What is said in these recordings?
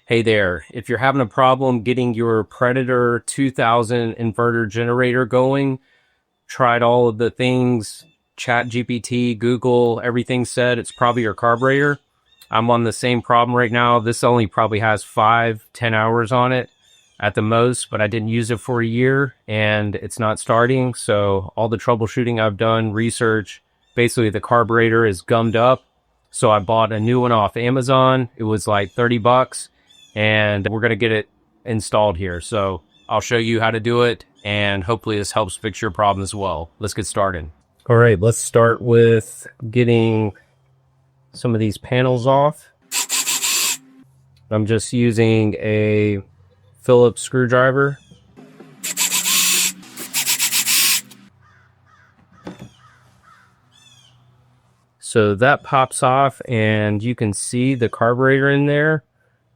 Hey there, if you're having a problem getting your Predator 2000 inverter generator going, tried all of the things, ChatGPT, Google, everything said it's probably your carburetor. I'm on the same problem right now. This only probably has 5-10 hours on it at the most, but I didn't use it for a year and it's not starting. So all the troubleshooting I've done, research, basically the carburetor is gummed up. So I bought a new one off Amazon. It was like 30 bucks and we're going to get it installed here. So I'll show you how to do it and hopefully this helps fix your problem as well. Let's get started. All right, let's start with getting some of these panels off. I'm just using a Phillips screwdriver. So that pops off and you can see the carburetor in there,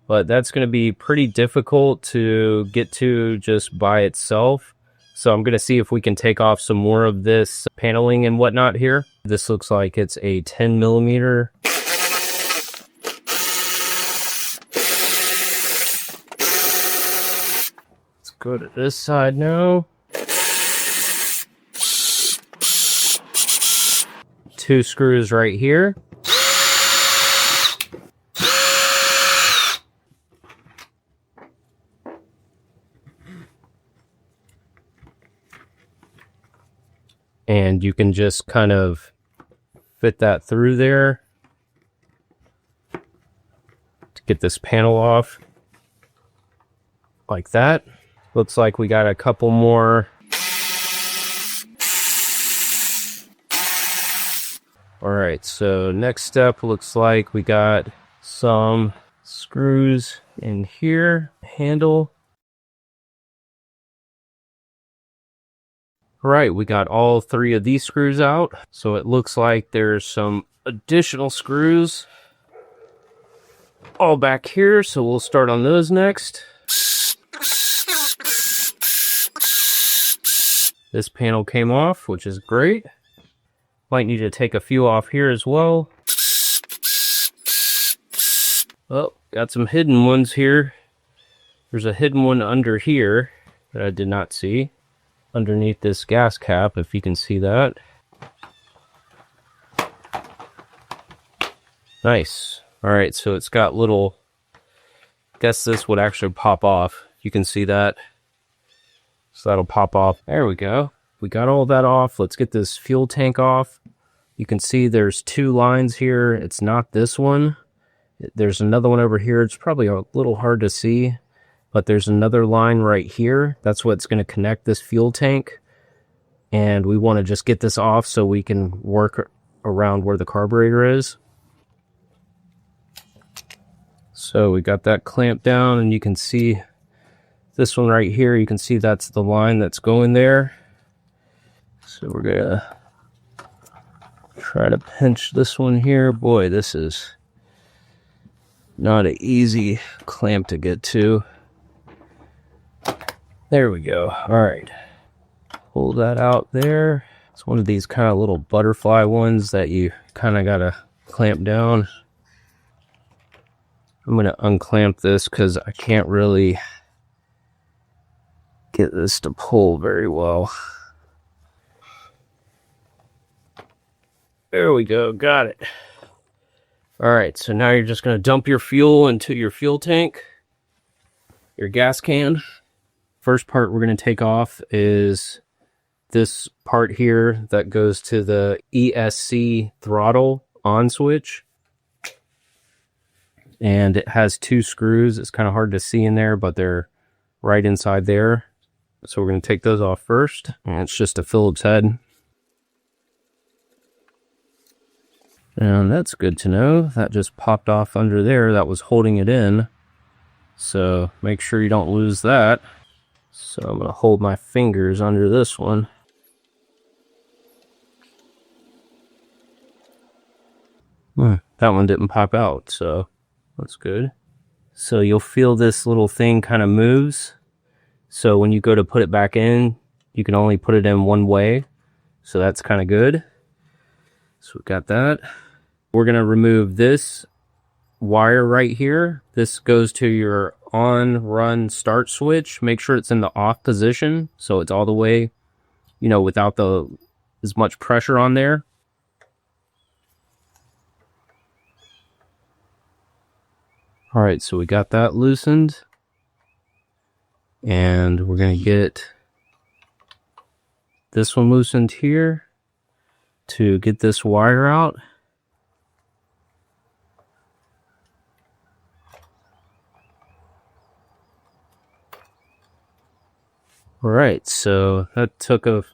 but that's going to be pretty difficult to get to just by itself. So I'm going to see if we can take off some more of this paneling and whatnot here. This looks like it's a 10 millimeter. Let's go to this side now. 2 screws right here. And you can just kind of fit that through there to get this panel off like that. Looks like we got a couple more. All right, so next step looks like we got some screws in here, handle. All right, we got all 3 of these screws out. So it looks like there's some additional screws all back here. So we'll start on those next. This panel came off, which is great. Might need to take a few off here as well. Oh, got some hidden ones here. There's a hidden one under here that I did not see. Underneath this gas cap, if you can see that. Nice. All right, so it's got little, guess this would actually pop off. You can see that. So that'll pop off. There we go. We got all that off. Let's get this fuel tank off. You can see there's 2 lines here. It's not this one. There's another one over here. It's probably a little hard to see, but there's another line right here. That's what's going to connect this fuel tank. And we want to just get this off so we can work around where the carburetor is. So we got that clamped down and you can see this one right here. You can see that's the line that's going there. So we're going to try to pinch this one here. Boy, this is not an easy clamp to get to. There we go. All right. Pull that out there. It's one of these kind of little butterfly ones that you kind of got to clamp down. I'm going to unclamp this because I can't really get this to pull very well. There we go. Got it. All right. So now you're just going to dump your fuel into your fuel tank, your gas can. First part we're going to take off is this part here that goes to the ESC throttle on switch. And it has 2 screws. It's kind of hard to see in there, but they're right inside there. So we're going to take those off first. And it's just a Phillips head. And that's good to know. That just popped off under there. That was holding it in. So make sure you don't lose that. So I'm going to hold my fingers under this one. That one didn't pop out, so that's good. So you'll feel this little thing kind of moves. So when you go to put it back in, you can only put it in one way. So that's kind of good. So we got that. We're going to remove this wire right here. This goes to your on, run, start switch. Make sure it's in the off position, so it's all the way, you know, without as much pressure on there. All right, so we got that loosened. And we're going to get this one loosened here to get this wire out. All right, so that took 4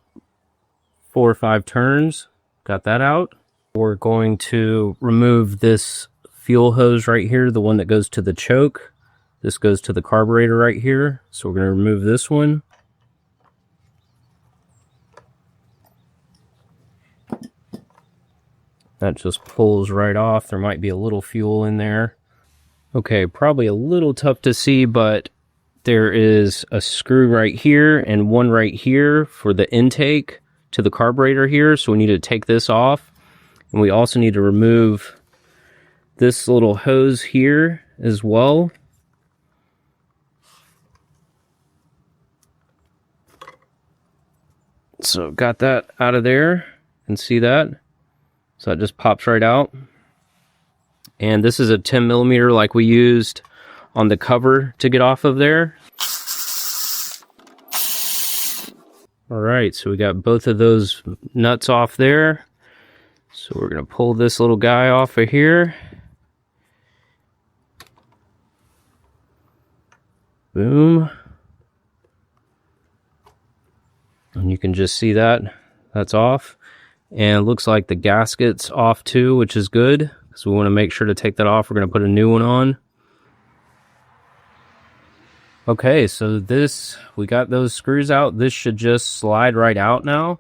or 5 turns. Got that out. We're going to remove this fuel hose right here, the one that goes to the choke. This goes to the carburetor right here. So we're going to remove this one. That just pulls right off. There might be a little fuel in there. Okay, probably a little tough to see, but there is a screw right here and one right here for the intake to the carburetor here. So we need to take this off. And we also need to remove this little hose here as well. So got that out of there, and see that? So that just pops right out. And this is a 10 millimeter like we used on the cover to get off of there. All right, so we got both of those nuts off there. So we're gonna pull this little guy off of here. Boom. And you can just see that that's off. And it looks like the gasket's off too, which is good. So we want to make sure to take that off. We're going to put a new one on. Okay, so we got those screws out. This should just slide right out now.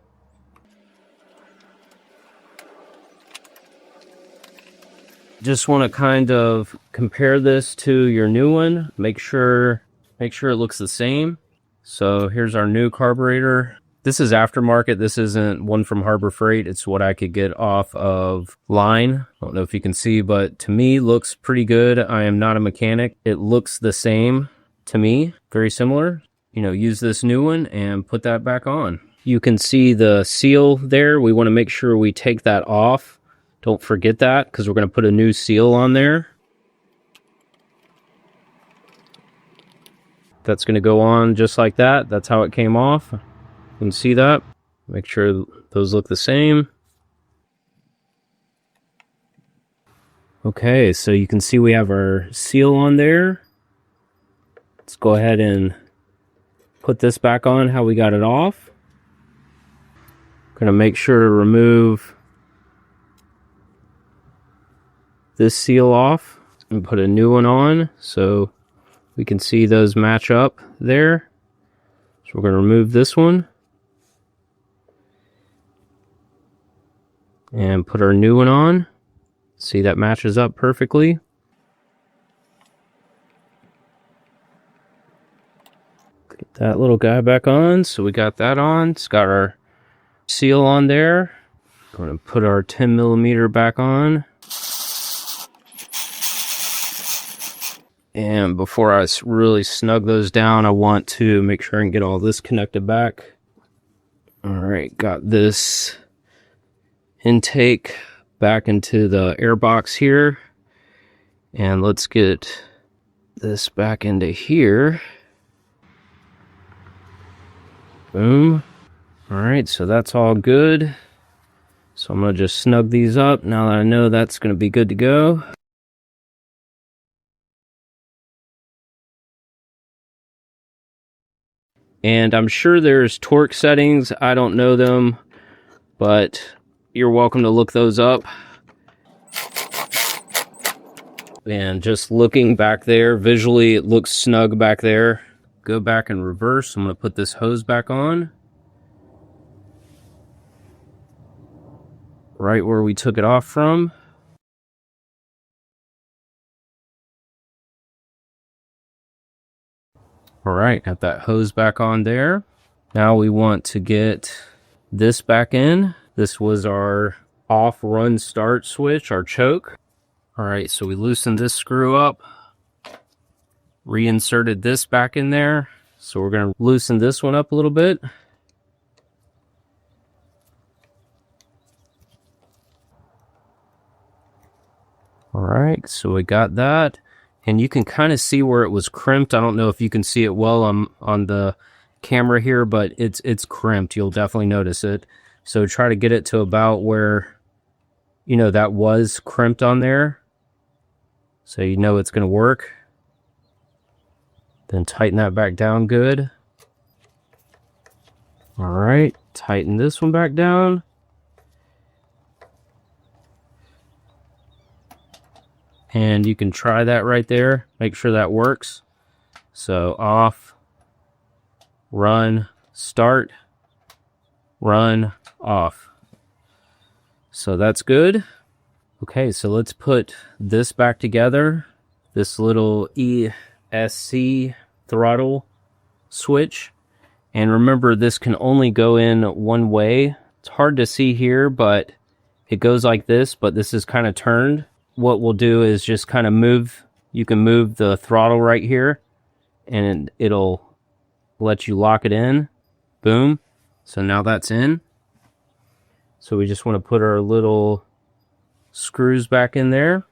Just want to kind of compare this to your new one. Make sure it looks the same. So here's our new carburetor. This is aftermarket. This isn't one from Harbor Freight. It's what I could get off of line. I don't know if you can see, but to me, looks pretty good. I am not a mechanic. It looks the same to me, very similar. You know, use this new one and put that back on. You can see the seal there. We want to make sure we take that off. Don't forget that, because we're going to put a new seal on there. That's going to go on just like that. That's how it came off. You can see that. Make sure those look the same. Okay, so you can see we have our seal on there. Let's go ahead and put this back on how we got it off. Gonna make sure to remove this seal off and put a new one on so we can see those match up there. So we're going to remove this one and put our new one on. See, that matches up perfectly. Get that little guy back on. So we got that on. It's got our seal on there. Going to put our 10 millimeter back on. And before I really snug those down, I want to make sure I can get all this connected back. All right, got this intake back into the air box here. And let's get this back into here. Boom. All right, so that's all good. So I'm going to just snug these up now that I know that's going to be good to go. And I'm sure there's torque settings. I don't know them, but you're welcome to look those up. And just looking back there, visually it looks snug back there. Go back in reverse. I'm going to put this hose back on. Right where we took it off from. All right, got that hose back on there. Now we want to get this back in. This was our off run start switch, our choke. All right, so we loosened this screw up, reinserted this back in there. So we're going to loosen this one up a little bit. All right, so we got that. And you can kind of see where it was crimped. I don't know if you can see it well on the camera here, but it's crimped. You'll definitely notice it. So try to get it to about where, you know, that was crimped on there, so you know it's going to work. Then tighten that back down good. All right, tighten this one back down. And you can try that right there. Make sure that works. So off, run, start, run, off. So that's good. Okay, so let's put this back together. This little ESC throttle switch. And remember, this can only go in one way. It's hard to see here, but it goes like this, but this is kind of turned. What we'll do is just kind of move, you can move the throttle right here, and it'll let you lock it in. Boom. So now that's in. So we just want to put our little screws back in there.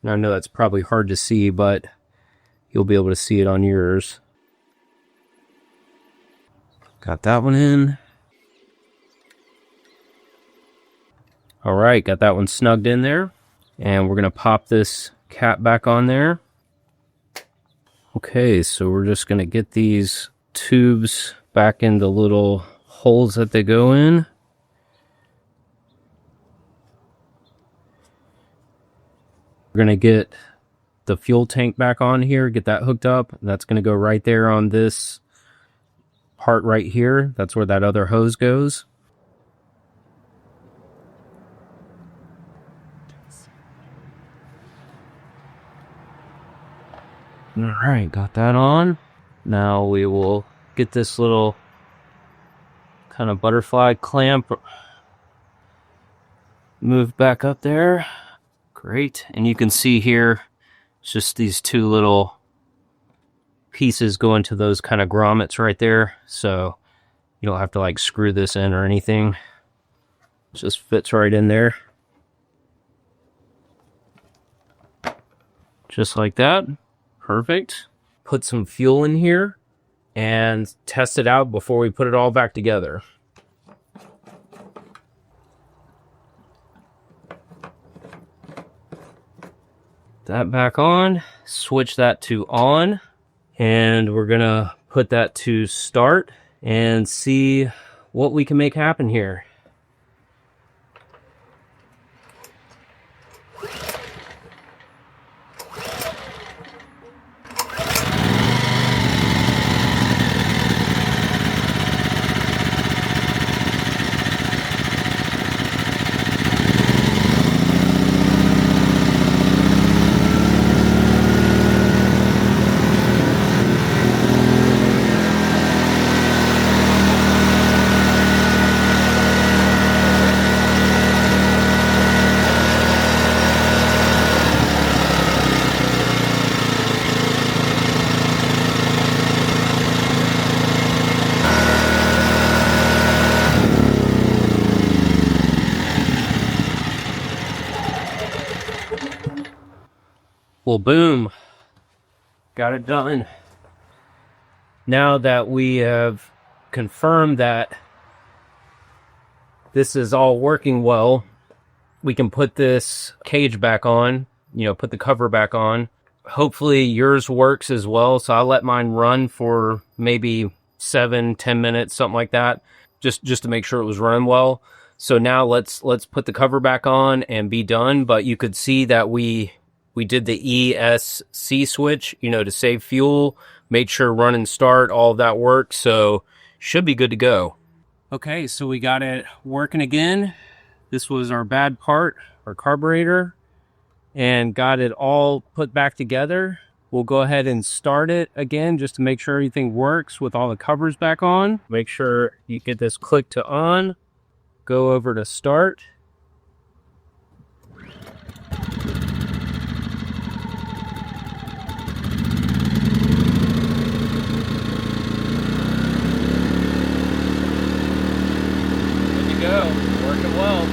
Now I know that's probably hard to see, but you'll be able to see it on yours. Got that one in. All right, got that one snugged in there. And we're going to pop this cap back on there. Okay, so we're just going to get these tubes back in the little holes that they go in. We're going to get the fuel tank back on here, get that hooked up. That's going to go right there on this part right here. That's where that other hose goes. All right, got that on. Now we will get this little kind of butterfly clamp moved back up there. Great. And you can see here, it's just these two little pieces go into those kind of grommets right there. So you don't have to like screw this in or anything. It just fits right in there. Just like that. Perfect. Put some fuel in here and test it out before we put it all back together. That back on, switch that to on, and we're gonna put that to start and see what we can make happen here. Well, boom, got it done. Now that we have confirmed that this is all working well, we can put this cage back on, you know, put the cover back on. Hopefully yours works as well. So I'll let mine run for maybe 7-10 minutes, something like that, just to make sure it was running well. So now let's put the cover back on and be done. But you could see that we did the ESC switch, you know, to save fuel, made sure run and start, all of that worked. So should be good to go. Okay, so we got it working again. This was our bad part, our carburetor, and got it all put back together. We'll go ahead and start it again just to make sure everything works with all the covers back on. Make sure you get this click to on, go over to start. go. Working well.